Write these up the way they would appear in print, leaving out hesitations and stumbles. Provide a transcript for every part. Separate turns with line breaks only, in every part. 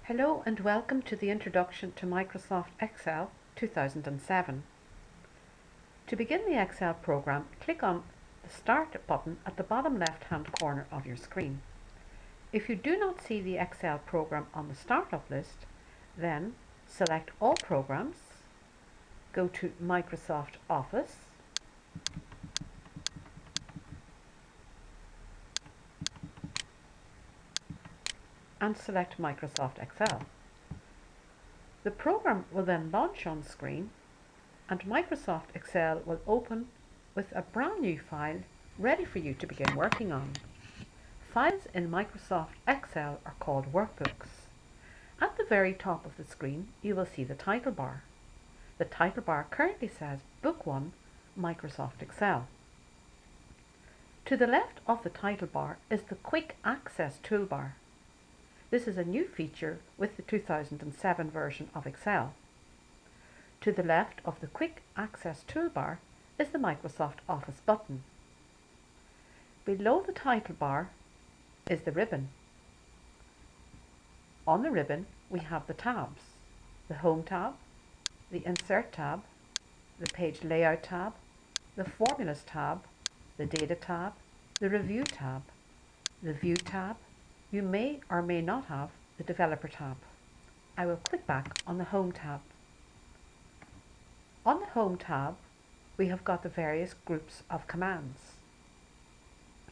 Hello and welcome to the introduction to Microsoft Excel 2007. To begin the Excel program, click on the Start button at the bottom left-hand corner of your screen. If you do not see the Excel program on the Startup list, then select All Programs, go to Microsoft Office, and select Microsoft Excel. The program will then launch on screen and Microsoft Excel will open with a brand new file ready for you to begin working on. Files in Microsoft Excel are called workbooks. At the very top of the screen you will see the title bar. The title bar currently says Book 1 Microsoft Excel. To the left of the title bar is the Quick Access toolbar. This is a new feature with the 2007 version of Excel. To the left of the Quick Access toolbar is the Microsoft Office button. Below the title bar is the ribbon. On the ribbon we have the tabs, the Home tab, the Insert tab, the Page Layout tab, the Formulas tab, the Data tab, the Review tab, the View tab. You may or may not have the Developer tab. I will click back on the Home tab. On the Home tab, we have got the various groups of commands.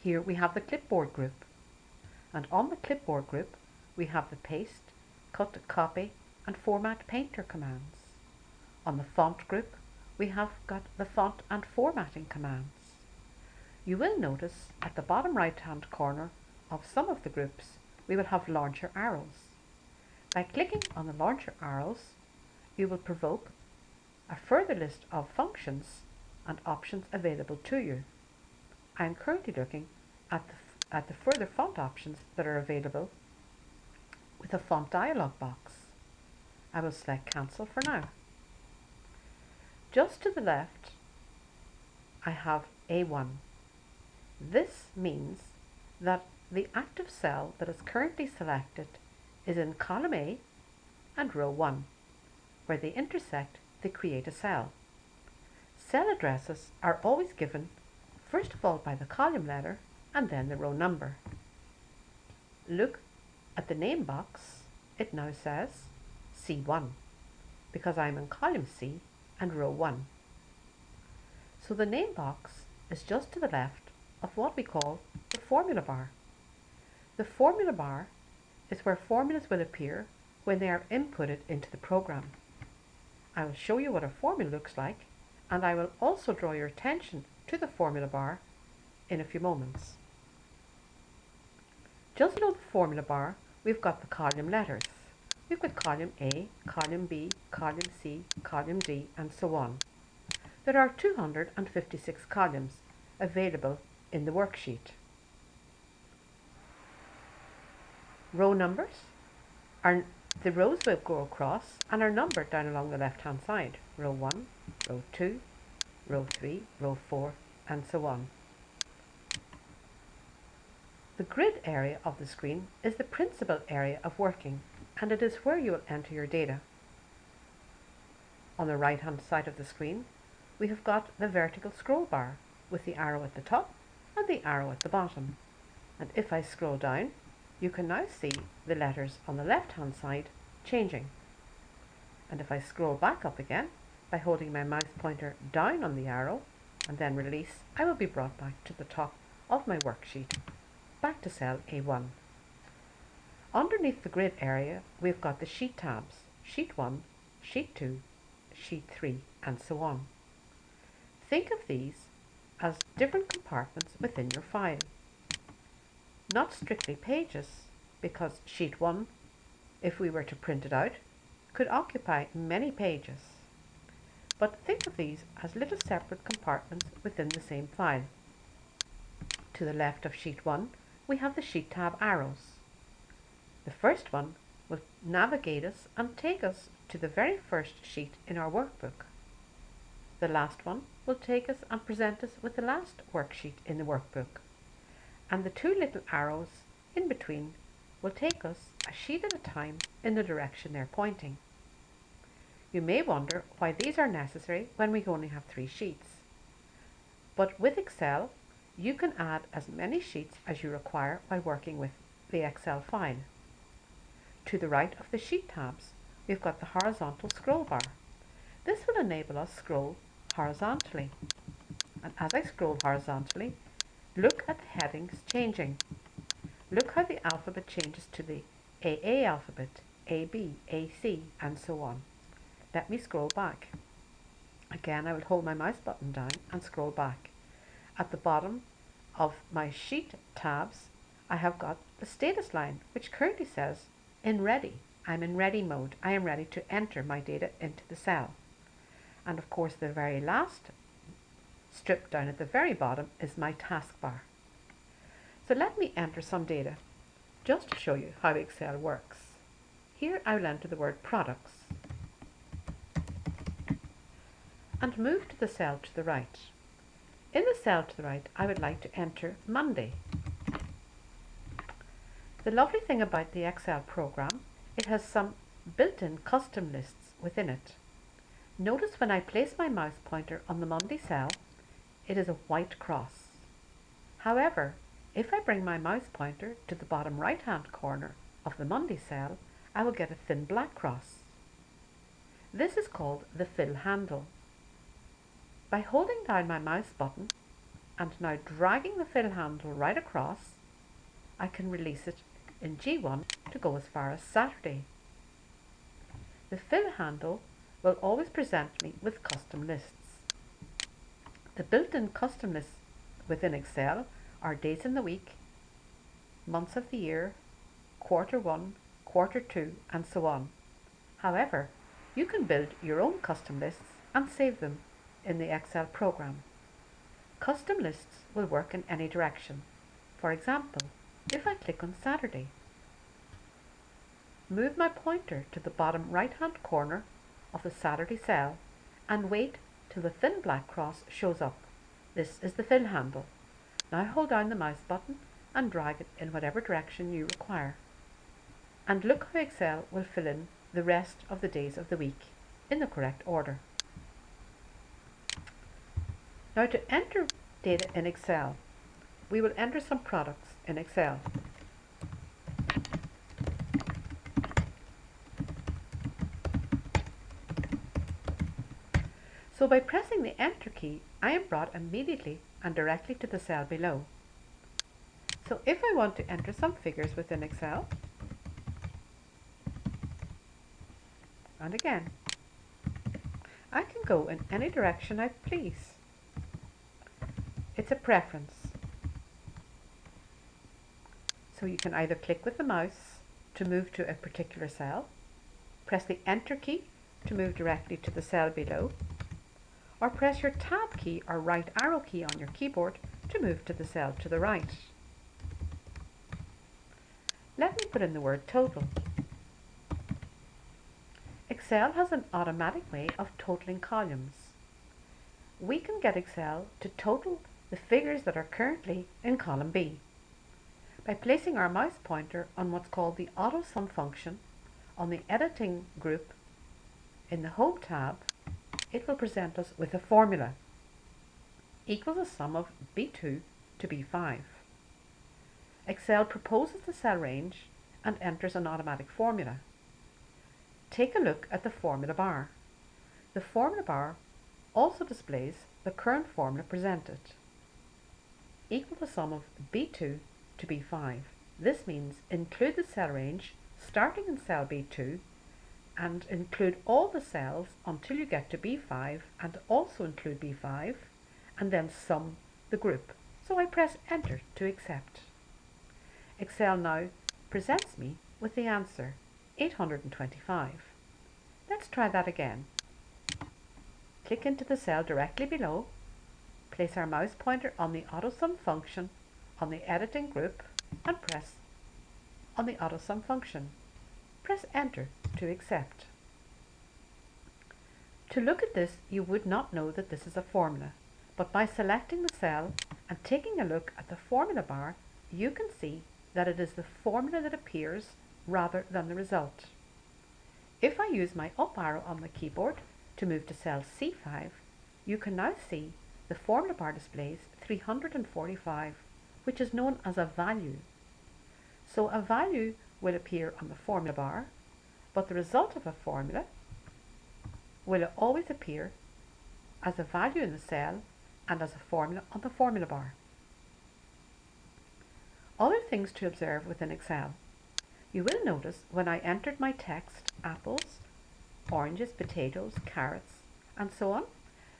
Here we have the Clipboard group, and on the Clipboard group we have the Paste, Cut, Copy and Format Painter commands. On the Font group we have got the Font and Formatting commands. You will notice at the bottom right hand corner of some of the groups we will have launcher arrows. By clicking on the launcher arrows you will provoke a further list of functions and options available to you. I am currently looking at the further font options that are available with a font dialog box. I will select Cancel for now. Just to the left I have A1. This means that the active cell that is currently selected is in column A and row 1. Where they intersect, they create a cell. Cell addresses are always given first of all by the column letter and then the row number. Look at the name box. It now says C1 because I'm in column C and row 1. So the name box is just to the left of what we call the formula bar. The formula bar is where formulas will appear when they are inputted into the program. I will show you what a formula looks like, and I will also draw your attention to the formula bar in a few moments. Just below the formula bar we've got the column letters. We've got column A, column B, column C, column D and so on. There are 256 columns available in the worksheet. Row numbers are the rows will go across and are numbered down along the left hand side. Row 1, row 2, row 3, row 4 and so on. The grid area of the screen is the principal area of working, and it is where you will enter your data. On the right hand side of the screen we have got the vertical scroll bar with the arrow at the top and the arrow at the bottom. And if I scroll down, you can now see the letters on the left hand side changing. And if I scroll back up again by holding my mouse pointer down on the arrow and then release, I will be brought back to the top of my worksheet, back to cell A1. Underneath the grid area we've got the sheet tabs, sheet 1, sheet 2, sheet 3 and so on. Think of these as different compartments within your file. Not strictly pages, because sheet 1, if we were to print it out, could occupy many pages. But think of these as little separate compartments within the same file. To the left of sheet 1 we have the sheet tab arrows. The first one will navigate us and take us to the very first sheet in our workbook. The last one will take us and present us with the last worksheet in the workbook. And the two little arrows in between will take us a sheet at a time in the direction they're pointing. You may wonder why these are necessary when we only have 3 sheets. But with Excel, you can add as many sheets as you require while working with the Excel file. To the right of the sheet tabs, we've got the horizontal scroll bar. This will enable us to scroll horizontally. And as I scroll horizontally, look at the headings changing. Look how the alphabet changes to the AA alphabet, AB, AC, and so on. Let me scroll back. Again, I will hold my mouse button down and scroll back. At the bottom of my sheet tabs, I have got the status line, which currently says in ready. I'm in ready mode. I am ready to enter my data into the cell. And of course, the very last strip down at the very bottom is my taskbar. So let me enter some data just to show you how Excel works. Here I will enter the word products and move to the cell to the right. In the cell to the right, I would like to enter Monday. The lovely thing about the Excel program, it has some built-in custom lists within it. Notice when I place my mouse pointer on the Monday cell, it is a white cross. However, if I bring my mouse pointer to the bottom right-hand corner of the Monday cell, I will get a thin black cross. This is called the fill handle. By holding down my mouse button and now dragging the fill handle right across, I can release it in G1 to go as far as Saturday. The fill handle will always present me with custom lists. The built-in custom lists within Excel are days in the week, months of the year, quarter 1, quarter 2, and so on. However, you can build your own custom lists and save them in the Excel program. Custom lists will work in any direction. For example, if I click on Saturday, move my pointer to the bottom right-hand corner of the Saturday cell and wait till the thin black cross shows up. This is the fill handle. Now hold down the mouse button and drag it in whatever direction you require. And look how Excel will fill in the rest of the days of the week in the correct order. Now to enter data in Excel, we will enter some products in Excel. So by pressing the Enter key, I am brought immediately and directly to the cell below. So if I want to enter some figures within Excel, and again, I can go in any direction I please. It's a preference. So you can either click with the mouse to move to a particular cell, press the Enter key to move directly to the cell below, or press your Tab key or right arrow key on your keyboard to move to the cell to the right. Let me put in the word total. Excel has an automatic way of totaling columns. We can get Excel to total the figures that are currently in column B by placing our mouse pointer on what's called the auto sum function on the editing group in the Home tab. It will present us with a formula equals the sum of B2 to B5. Excel proposes the cell range and enters an automatic formula. Take a look at the formula bar. The formula bar also displays the current formula presented. Equal the sum of B2 to B5. This means include the cell range starting in cell B2 and include all the cells until you get to B5 and also include B5 and then sum the group. So I press Enter to accept. Excel now presents me with the answer 825. Let's try that again. Click into the cell directly below, place our mouse pointer on the AutoSum function on the editing group and press on the AutoSum function. Press Enter to accept. To look at this, you would not know that this is a formula, but by selecting the cell and taking a look at the formula bar, you can see that it is the formula that appears rather than the result. If I use my up arrow on the keyboard to move to cell C5, you can now see the formula bar displays 345, which is known as a value. So a value will appear on the formula bar, but the result of a formula will always appear as a value in the cell and as a formula on the formula bar. Other things to observe within Excel. You will notice when I entered my text, apples, oranges, potatoes, carrots, and so on,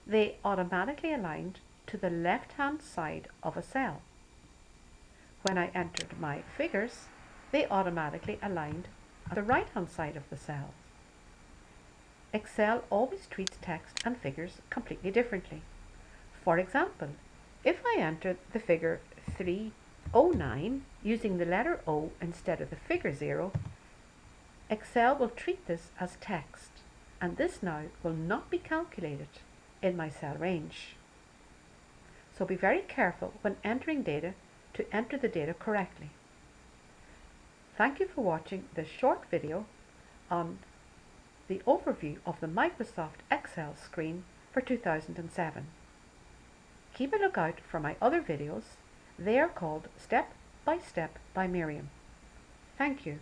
they automatically aligned to the left-hand side of a cell. When I entered my figures, they automatically aligned at the right-hand side of the cell. Excel always treats text and figures completely differently. For example, if I entered the figure 309 using the letter O instead of the figure 0, Excel will treat this as text, and this now will not be calculated in my cell range. So be very careful when entering data to enter the data correctly. Thank you for watching this short video on the overview of the Microsoft Excel screen for 2007. Keep a lookout for my other videos. They are called Step by Step by Miriam. Thank you.